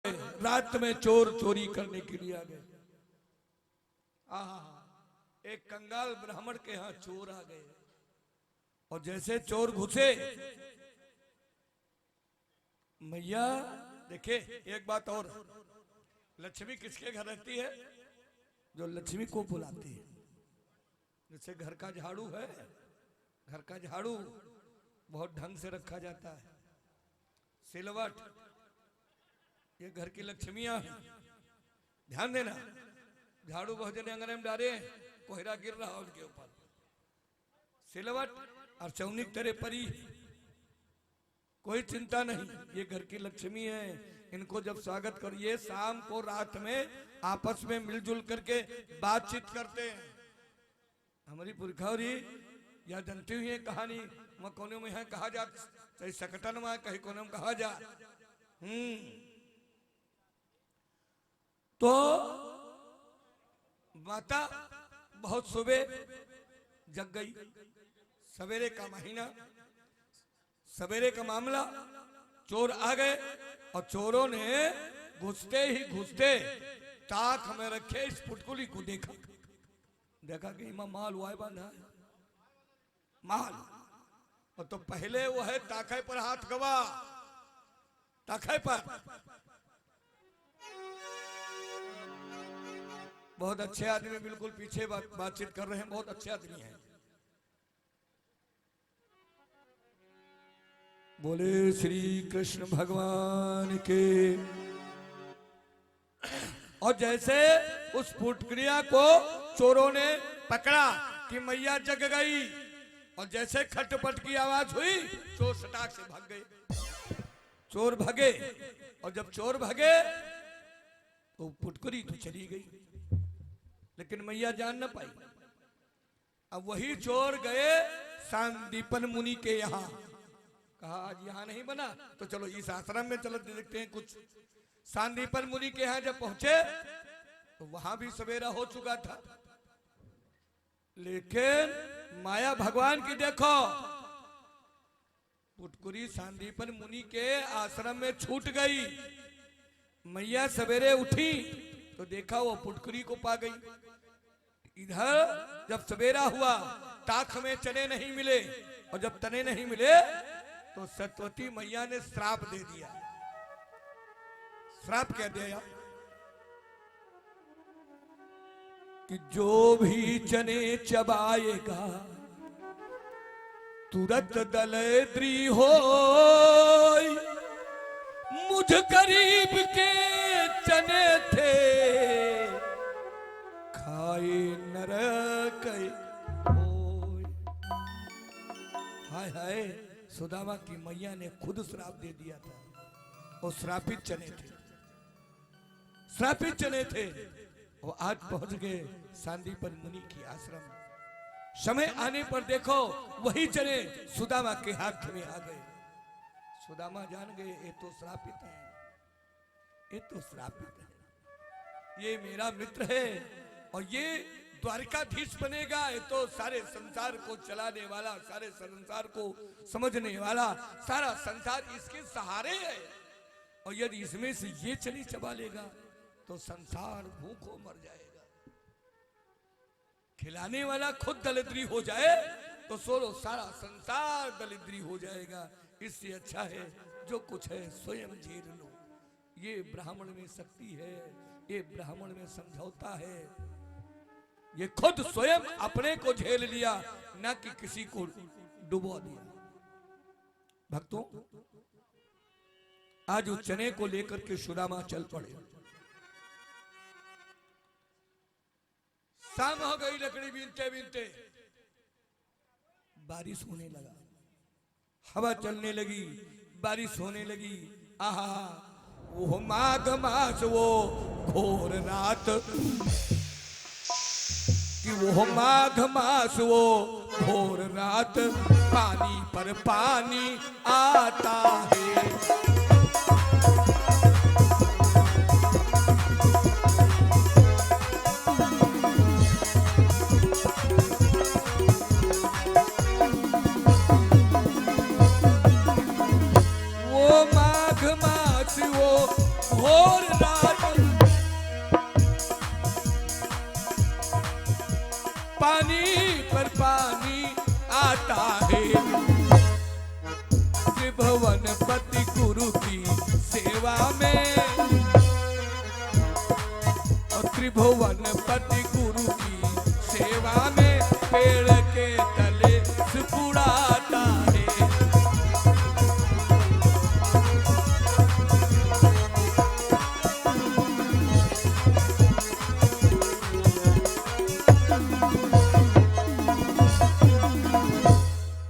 रात में चोर चोरी करने के लिए आ गए। एक कंगाल ब्राह्मण के यहाँ चोर आ गए और जैसे चोर घुसे, मैया देखे एक बात और, लक्ष्मी किसके घर रहती है? जो लक्ष्मी को बुलाती है। जैसे घर का झाड़ू है, घर का झाड़ू बहुत ढंग से रखा जाता है, सिलवट, ये घर की लक्ष्मियां हैं। ध्यान देना, झाड़ू बहुत जने अंगने में डाले, कोहरा गिर रहा उनके ऊपर, सिलवट और चौनिक तेरे परी, कोई चिंता नहीं, ये घर की लक्ष्मी है। इनको जब स्वागत करिए, शाम को रात में आपस में मिलजुल करके बातचीत करते हैं। हमारी पुरखावरी या जनती हुई है कहानी, वह कोने में है कहा जा, चाहे सकटन में कहीं कोने में कहा जा। तो माता बहुत सुबह जग गई, सवेरे का महीना, सवेरे का मामला, चोर आ गए और चोरों ने घुसते ही घुसते ताक में रखे इस पुटकुली को देखा, देखा कि इमा माल हुआ है, बांधा है माल। और तो पहले वो है ताखे पर हाथ गवा, ताखे पर। बहुत अच्छे आदमी बिल्कुल पीछे बातचीत कर रहे हैं, बहुत अच्छे आदमी हैं। बोले श्री कृष्ण भगवान के। और जैसे उस पुटकुलिया को चोरों ने पकड़ा कि मैया जग गई, और जैसे खटपट की आवाज हुई, चोर सटाक से भाग गए। चोर भागे, और जब चोर भागे तो पुटकुली तो चली गई, लेकिन मैया जान न पाई। अब वही चोर गए सांदीपन मुनि के यहाँ, कहा आज यहाँ नहीं बना तो चलो इस आश्रम में चलो देखते हैं कुछ। सांदीपन मुनि के यहाँ जब पहुंचे तो वहां भी सवेरा हो चुका था, लेकिन माया भगवान की देखो, पुटकुली सांदीपन मुनि के आश्रम में छूट गई। मैया सवेरे उठी तो देखा वो पुटकुली को पा गई। इधर जब सवेरा हुआ, ताक में चने नहीं मिले, और जब तने नहीं मिले तो सरस्वती मैया ने श्राप दे दिया। श्राप क्या दिया कि जो भी चने चबाएगा तुरंत दलेद्री हो, मुझ गरीब के चने थे खाए नरक होय। हाय हाय, सुदामा की मैया ने खुद श्राप दे दिया था। वो श्रापित चने थे, श्रापित चने थे। वो आज पहुंच गए सांदीपन मुनि की आश्रम। समय आने पर देखो वही चने सुदामा के हाथ में आ गए। सुदामा जान गए ये तो श्रापित है, ये तो श्रापित है, ये मेरा मित्र है और ये द्वारकाधीश बनेगा, ये तो सारे संसार को चलाने वाला, सारे संसार को समझने वाला, सारा संसार इसके सहारे है। और यदि इसमें से ये चने चबा लेगा तो संसार भूखों मर जाएगा। खिलाने वाला खुद दरिद्री हो जाए तो सोलो सारा संसार दरिद्री हो जाएगा। इससे अच्छा है जो कुछ है स्वयं झेल लो। ये ब्राह्मण में शक्ति है, ये ब्राह्मण में समझौता है। ये खुद स्वयं अपने को झेल लिया, ना कि किसी को डुबो दिया। भक्तों, आज उस चने को लेकर के सुदामा चल पड़े। शाम हो गई, लकड़ी बीनते बीनते बारिश होने लगा, हवा चलने लगी, बारिश होने लगी। आहा, वो माघ मास, वो घोर रात, कि वो माघ मास, वो घोर रात, पानी पर पानी आता है। वो माघ मास, वो घोर और राज पानी पर पानी आता है। त्रिभुवन पति गुरु की सेवा में, और त्रिभुवन पति गुरु की सेवा में पेड़ के तले सुकुड़ाता है।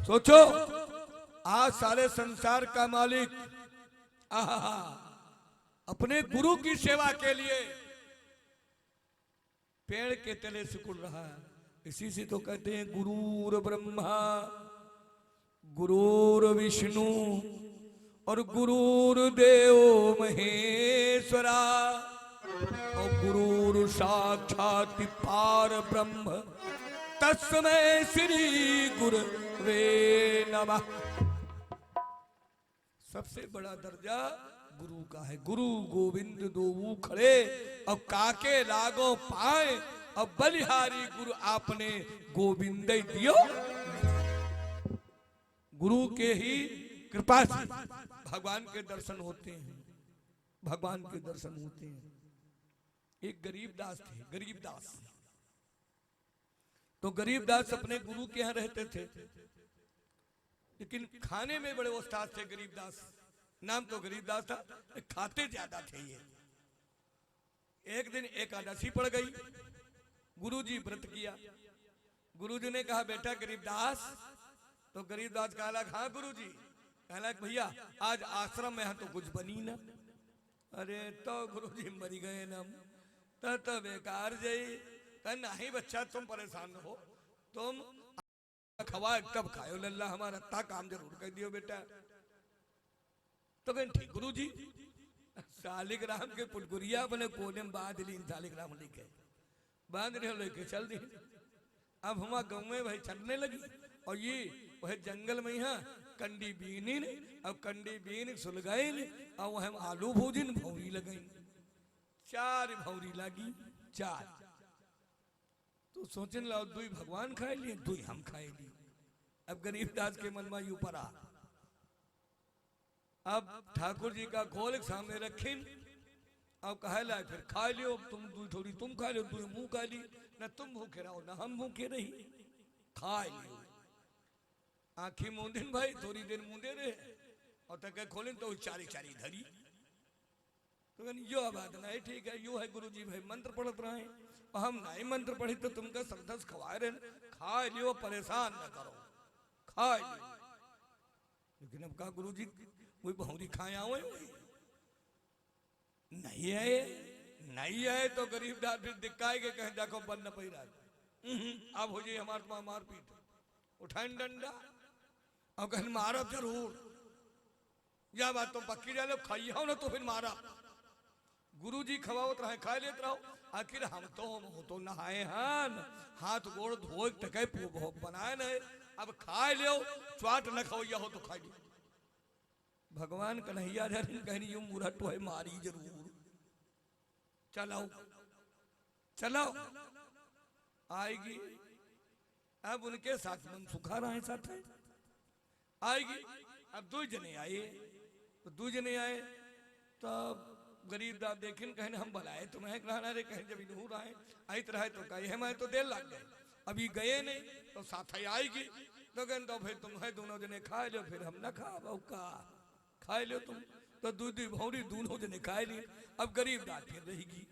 सोचो, आज सारे संसार का मालिक अपने गुरु की सेवा के लिए पेड़ के तले सिकुड़ रहा है। इसी से तो कहते हैं गुरुर ब्रह्मा गुरुर विष्णु और गुरुर देव महेश्वरा और गुरुर साक्षात पार ब्रह्म तस्मै श्री गुरुवे नमः। सबसे बड़ा दर्जा गुरु का है। गुरु गोविंद दो खड़े अब काके लागो पाए, अब बलिहारी गुरु आपने गोविंद दियो। गुरु के ही कृपा से भगवान के दर्शन होते हैं, भगवान के दर्शन होते हैं। एक गरीबदास थे, गरीबदास। तो गरीबदास अपने गुरु के यहाँ रहते थे, लेकिन खाने में बड़े उस्ताद थे गरीबदास। नाम तो गरीबदास था, खाते ज्यादा थे ये। एक दिन एकादशी पड़ गई, गुरुजी व्रत किया। गुरुजी ने कहा बेटा गरीबदास, तो गरीबदास कहला हाँ गुरुजी। कहला भैया आज आश्रम में तो कुछ बनी ना। अरे तो गुरुजी मरी गए ना, तो बेकार जाई। नहीं बच्चा तुम परेशान हो, तुम खवा तब खाओ लल्ला, हमारा इतना काम जरूर कर दियो बेटा। तो कहें ठीक गुरुजी। शालिग्राम के पुटगुरिया अपने कोने में बांध ली, शालिग्राम लेके बांध रहे लेके चल दी। अब हमारा गाँव में भाई चलने लगी, और ये वह जंगल में यहाँ कंडी बीनी ने, अब कंडी बीन सुलगाई ने, और वह आलू भूजिन भौरी लगाई। 4 भौरी लगी, 4। तो सोचने लगा दुई भगवान खाए लिए, दुई हम खाए लिए। अब गरीबदास के मन में यू पड़ा। अब ठाकुर जी का खोल सामने रखिन, अब कहे ला फिर खा लियो तुम, दुई थोड़ी तुम खा लियो, दुई मुंह खा ली। न तुम भूखे रहो न हम भूखे रही, खा लियो। आंखी मूंदिन भाई, थोड़ी देर मूंदे रहे, और तक खोलिन तो चारी चारी धरी। तो यो बात नहीं ठीक है, यो है गुरु जी भाई मंत्र पढ़त रहे, और हम नहीं मंत्र पढ़ी तो तुमका सरदस खवाए रहे, खा लियो परेशान न करो, खा लियो। लेकिन अब कहा गुरु जी कोई बहुरी खाए आओ, नहीं आए, नहीं आए तो गरीबदास फिर दिखाए के कहें देखो बन न पई रहा। अब हो जाए हमारे तुम्हारा मारपीट, उठाइन डंडा और कहें मारो जरूर, या बात तुम पक्की डालो खाई हो ना तो फिर मारा। गुरु जी खवावत रहे, खा लेते रहो। आखिर हम तो नहाए हैं, हाथ गोड़ धोए टके बनाए नहीं, अब खा लियो, चाट न खाओ हो तो खा लियो। भगवान कन्हैया कहनी यूं मुरहट है मारी जरूर, चलाओ चलाओ आएगी। अब उनके साथ मन सुखा रहे साथ है आएगी। अब 2 जने आए, तो 2 जने आए तब गरीबदास देखें कहने हम बुलाए तुम्हें कहना रे, कहीं जब नूर आए आइत रहे तो कहे मैं तो देर लग गए, अभी गए नहीं तो साथ ही आएगी। तो कहने तो फिर तुम है दोनों जने खा लो, फिर हम ना खा बहु का खा लो तुम। तो दूध भौरी दोनों जने खा ली। अब गरीबदास फिर रहेगी।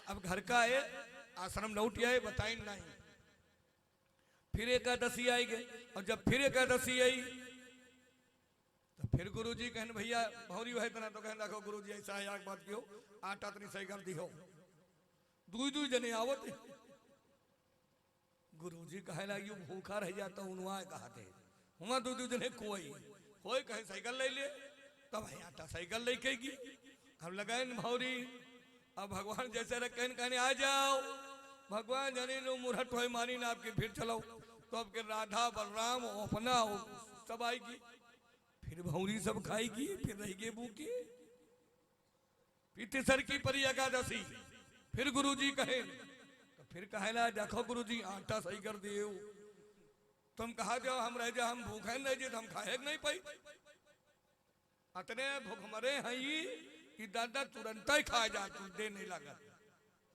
अब घर का आए, आश्रम लौट आए, बताए नहीं। फिर एकादशी आई गई, और जब फिर एकादशी आई तो फिर गुरुजी कहने भैया भौरी है तना, तो कहने देखो गुरुजी ऐसा है एक बात क्यों आटा तनी सही कर दी हो। 2 जने आवत गुरुजी कहे लगी भूखा रह जाता उनवा कहते हुआ 2 जने कोई कहे साइकिल ले लिए, तब है आटा साइकिल ले केगी। हम लगाए भौरी, अब भगवान जैसे रखे कहने आ जाओ, भगवान जाने लो मुरहट हो मानी ना आपकी फिर चलाओ। तो अब के राधा बलराम अपना सब आएगी, फिर भौरी सब खाएगी, फिर रहेगी भूखी। तीसर की परी एकादशी फिर गुरुजी कहे तो फिर कहेला देखो गुरुजी आटा सही कर दिए तुम कहा दो हम रह जा हम भूखे नहीं जी हम खाए नहीं पाई अतने भूख मरे हैं कि दादा तुरंत ही खा जा तू दे नहीं लगा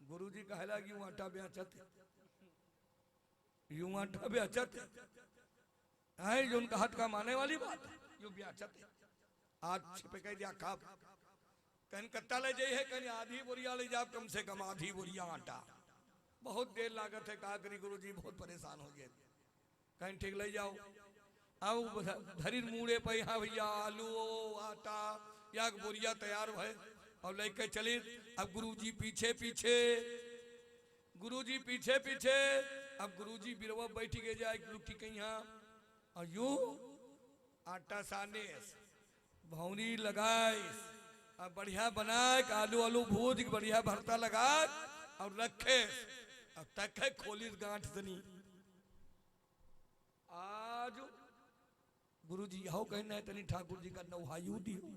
गुरुजी कहेला कि यूं आटा बेचत यूं आटा बेचत है जो उनका हाथ का माने वाली बात यूं बेचत आज छिपे कह दिया कब कहीं कट्टा ले जाइए कहीं आधी बोरिया ले जाओ कम से कम आधी बोरिया आटा बहुत देर लागत है कहा करी गुरुजी बहुत परेशान हो गए कहीं ठीक ले जाओ अब धरी मूड़े पे हाँ भैया आलू आटा या बोरिया तैयार है और लेके चले अब गुरुजी पीछे पीछे गुरुजी पीछे पीछे अब गुरुजी बिरवा बैठ के जाए लुट्टी कहीं और यूं आटा साने भौनी लगाए अब बढ़िया बनाए आलू आलू भूज बढ़िया भरता लगा और रखे अब तक है खोली गांठ सनी आज गुरुजी आओ कहना है तनी ठाकुर जी का नौहायू दी हो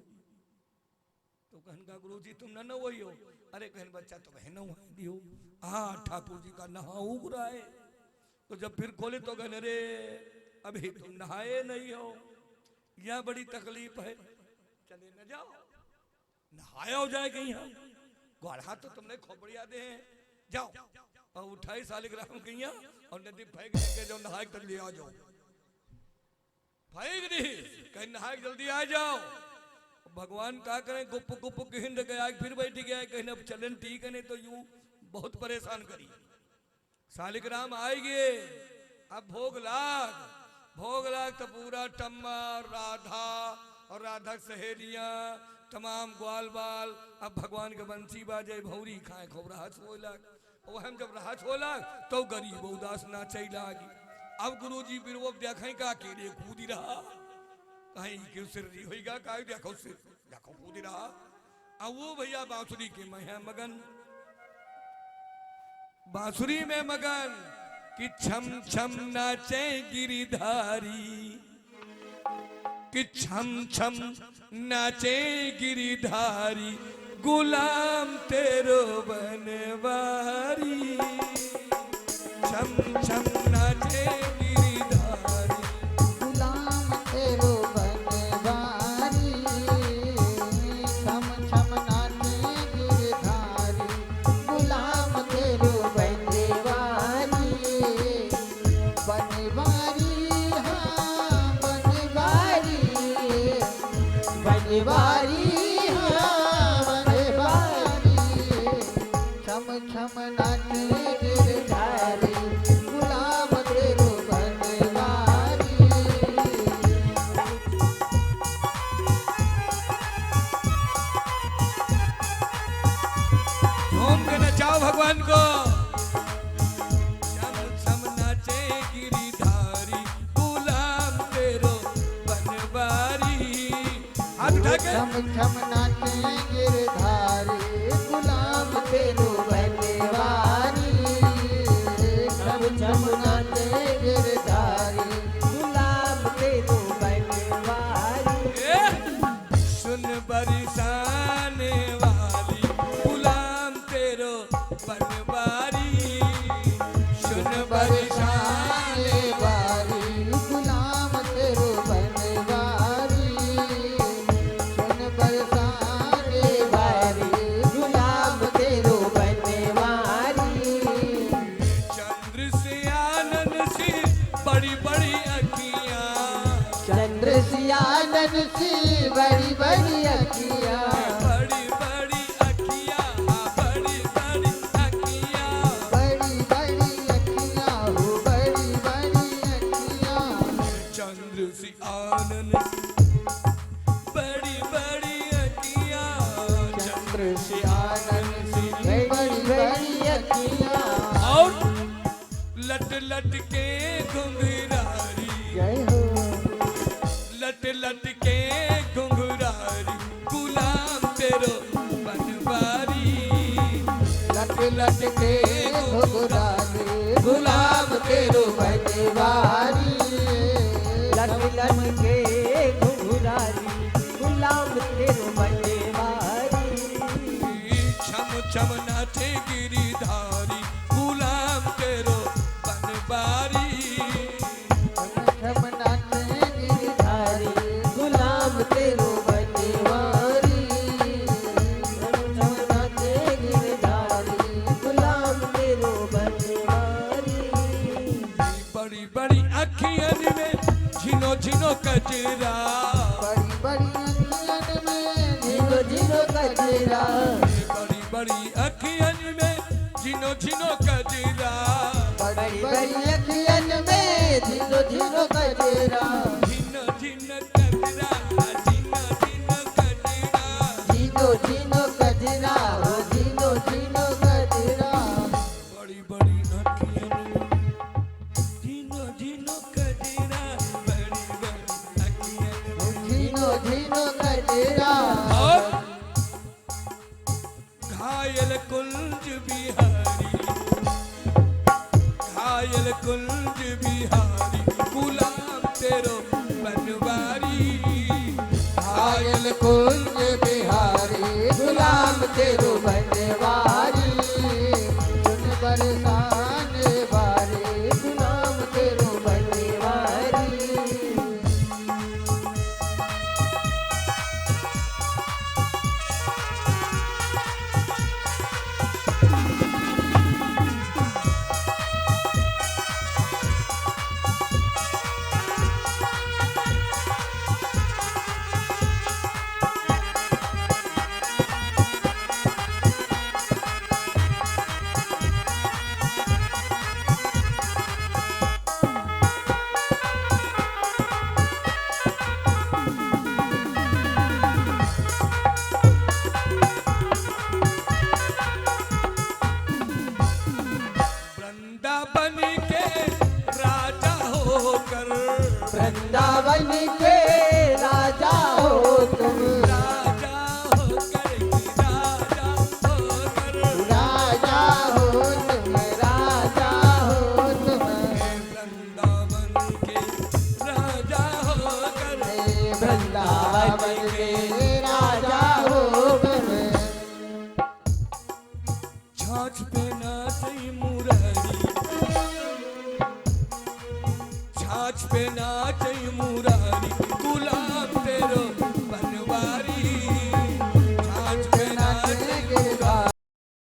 तो कहन का गुरुजी तुम न नवई हो अरे कहन बच्चा तुम है नौहाई दी हो हाँ ठाकुर जी का नहाऊ रहा है तो जब फिर खोले तो कहने रे अभी तुम नहाए नहीं हो यह बड़ी तकलीफ है चले न जाओ नहाया हो जाए कहीं गढ़ा तो तुमने खोपड़िया दे जाओ और 28 सालिग्राम कहीं और नदी फेंक के जो नहाए तक ले आ जाओ फेंक दी कहीं नहाए जल्दी आ जाओ भगवान क्या करें गुप गुप हिंद गया फिर बैठ गया कहीं अब चलन ठीक है नहीं तो यूं बहुत परेशान करी सालिग्राम आएंगे अब भोग लाग तो पूरा टम्मा राधा और राधा सहेलियां तमाम ग्वाल बाल अब भगवान के बंसी बाजे भौरी खाए खूब राहत हो लग और हम जब राहत हो लग तो गरीब उदास नाचे लागी अब गुरुजी बिरवो देखें का अकेले कूदी रहा कहीं क्यों सिर नहीं होगा का देखो सिर देखो कूदी रहा अब वो भैया बांसुरी के मैं है मगन बांसुरी में मगन कि छम छम नाचे गिरिधारी कि छम छम नाचे गिरिधारी गुलाम तेरो बनवारी छम छम नाचे गिरिधारी गुलाम तेरो बनवारी छम छम नाचे गिरधारी गुलाम तेरो बनवारी बनवारी हाँ बनवारी बनवारी हाँ बनवारी छम छम नाचे गिरधारी गुलाम तेरो बनवारी झूम के नचाओ भगवान को छम छम नाचे गिरिधारी गुलाम तेरो बनवारी हाथ उठा के छम छम नाचे गिरधारी गुलाम तेरो बनवारी छम छम नाचे गिरधारी गुलाम तेरो बनवारी सुन बरसाने वाली गुलाम तेरो बनवारी सुन बरसाने वाली गुलाम तेरो बनवारी सुन बरसाने वाली गुलाम तेरो बनवारी चंद्र से आनंद से बड़ी बड़ी अखियां चंद्र सियानन सी बड़ी बड़ी अखियां बड़ी बड़ी अखियां बड़ी बड़ी अखियां बड़ी बड़ी अखियां हो बड़ी बड़ी अखियां चंद्र से आनंद बड़ी बड़ी अखियां चंद्र सियानन सी बड़ी बड़ी अखियां और लट लट के घुंघरारी जय हो लट लट के घुंघरारी गुलाम तेरो बनवारी लट लट के घुघराली गुलाम तेरो बनवारी लट लट के घुघराली गुलाम तेरो बनवारी छम नाचे गिरिधारी गुलाम तेरो बनवारी छम नाचे गिरधारी गुलाम तेरो बनवारी छम नाचे गिरधारी गुलाम तेरो बनवारी बड़ी बड़ी अखियन में झिनो झिनो कजरा बड़ी बड़ी अखियन में झिनो झिनो कजरा बड़ी बड़ी अखियन में झिनो झिनो कजरा बड़ी बड़ी अखियन में झिनो झिनो कजरा झिनो झिनो कजरा झिनो झिनो कजरा झिनो झिनो कजरा हो झिनो झिनो कजरा बड़ी बड़ी अखियन में झिनो झिनो कजरा बड़ी बड़ी अखियन में झिनो झिनो कजरा और घायल कुंज बिहारी घायल कुंज बिहारी गुलाम तेरो बनवारी घायल कुंज बिहारी गुलाम तेरो बनवारी सुन बरसाने वारी गुलाम तेरो बनवारी वृंदावन के राजा होकर वृंदावन के राजा हो तुम राजा होकर राजा होकर राजा हो तुम राजा हो तुम वृंदावन के राजा होकर वृंदावन के राजा हो तुम छाछ पे नाचई मुरारी छाछ पे नाच